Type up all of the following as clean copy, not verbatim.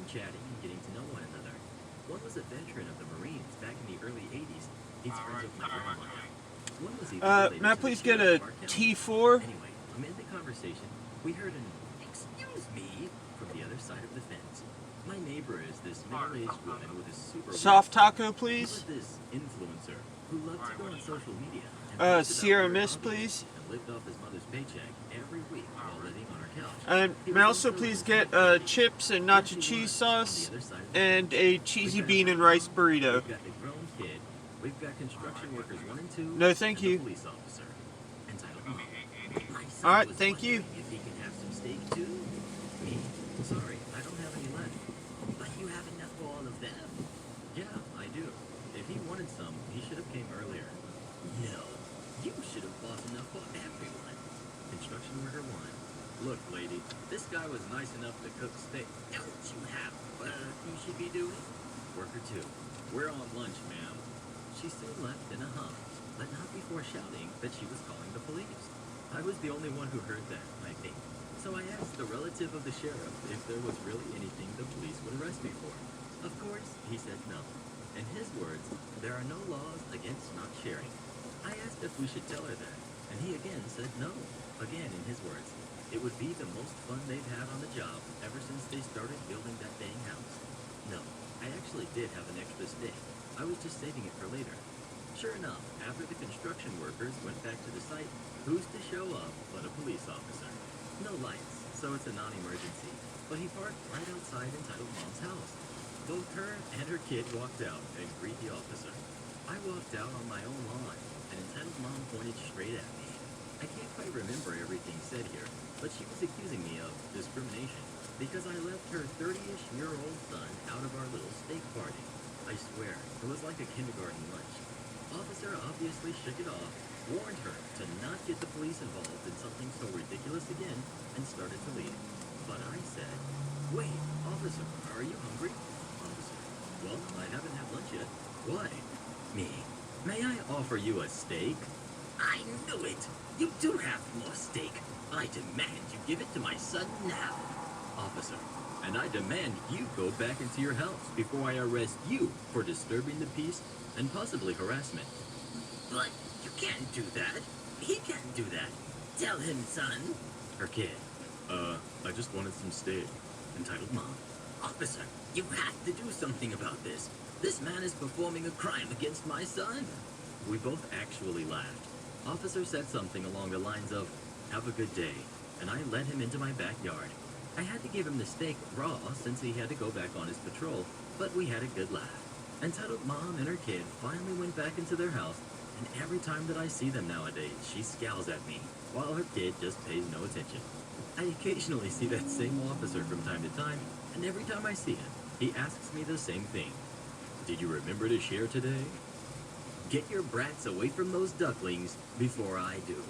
chatting and getting to know one another. One was a veteran of the Marines back in the early 80s. He's friends with my grandmother. One was even related may I to please the get sheriff a of our county. T4? Anyway, amid the conversation, we heard an "excuse me" from the other side of the fence. My neighbor is this middle-aged woman with a super Soft taco, She please. was this influencer who loved to go on social media and post about Sierra weird Mist, hobbies please. and lived off his mother's paycheck every week while living on her couch. And He may I was also also please a get business chips and lady. nacho Here she cheese was, on the sauce other side of the and fence. a We've cheesy got a bean and grown rice mom, burrito. we've got the grown kid, we've got construction workers 1 and 2, No, thank and you. the police officer. Entitled Mom. My son All right, was thank you. wondering if he can have some steak too. Me? Sorry, I don't have any left. But you have enough for all of them? Yeah, I do. If he wanted some, he should have came earlier. No, you should have bought enough for everyone. Construction worker 1. Look, lady, this guy was nice enough to cook steak. Don't you have work you should be doing? Worker 2. We're on lunch, ma'am. She soon left in a huff, but not before shouting that she was calling the police. I was the only one who heard that, I think. So I asked the relative of the sheriff if there was really anything the police would arrest me for. Of course, he said no. In his words, there are no laws against not sharing. I asked if we should tell her that, and he again said no. Again, in his words, it would be the most fun they've had on the job ever since they started building that dang house. No, I actually did have an extra steak. I was just saving it for later. Sure enough, after the construction workers went back to the site, who's to show up but a police officer? No lights, so it's a non-emergency. But he parked right outside Entitled Mom's house. Both her and her kid walked out and greeted the officer. I walked out on my own lawn, and Entitled Mom pointed straight at me. I can't quite remember everything said here, but she was accusing me of discrimination because I left her 30-ish-year-old son out of our little steak party. I swear, it was like a kindergarten lunch. Officer obviously shook it off, warned her to not get the police involved in something so ridiculous again, and started to leave. But I said, "Wait, officer, are you hungry?" Officer, "Well, I haven't had lunch yet." "Why?" Me, "May I offer you a steak?" "I knew it! You do have more steak! I demand you give it to my son now!" Officer, "And I demand you go back into your house before I arrest you for disturbing the peace and possibly harassment." "But you can't do that. He can't do that. Tell him, son." Her kid, I just wanted some steak." Entitled Mom, "Officer, you have to do something about this. This man is performing a crime against my son." We both actually laughed. Officer said something along the lines of, "Have a good day," and I led him into my backyard. I had to give him the steak raw since he had to go back on his patrol, but we had a good laugh. Entitled Mom and her kid finally went back into their house, and every time that I see them nowadays, she scowls at me, while her kid just pays no attention. I occasionally see that same officer from time to time, and every time I see him, he asks me the same thing. "Did you remember to share today?" Get your brats away from those ducklings before I do.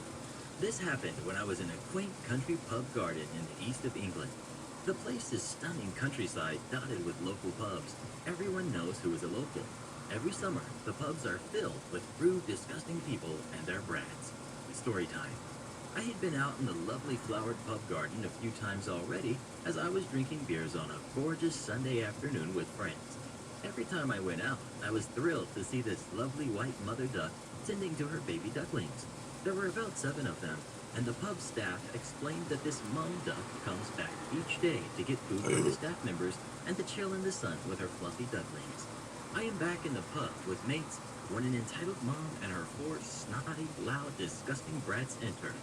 This happened when I was in a quaint country pub garden in the east of England. The place is stunning countryside dotted with local pubs. Everyone knows who is a local. Every summer, the pubs are filled with rude, disgusting people and their brats. Story time. I had been out in the lovely flowered pub garden a few times already as I was drinking beers on a gorgeous Sunday afternoon with friends. Every time I went out, I was thrilled to see this lovely white mother duck tending to her baby ducklings. There were about 7 of them, and the pub staff explained that this mom duck comes back each day to get food for the staff members and to chill in the sun with her fluffy ducklings. I am back in the pub with mates when an entitled mom and her 4 snotty, loud, disgusting brats enter.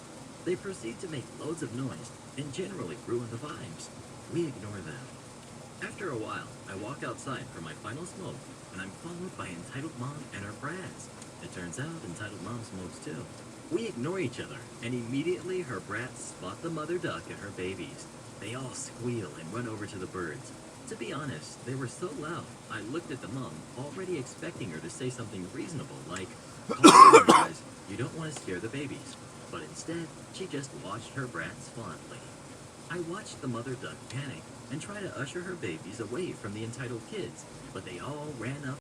They proceed to make loads of noise and generally ruin the vibes. We ignore them. After a while, I walk outside for my final smoke, and I'm followed by Entitled Mom and her brats. It turns out Entitled Mom smokes too. We ignore each other, and immediately her brats spot the mother duck and her babies. They all squeal and run over to the birds. To be honest, they were so loud, I looked at the mom, already expecting her to say something reasonable, like, "Oh, guys, you don't want to scare the babies." But instead, she just watched her brats fondly. I watched the mother duck panic and try to usher her babies away from the entitled kids, but they all ran up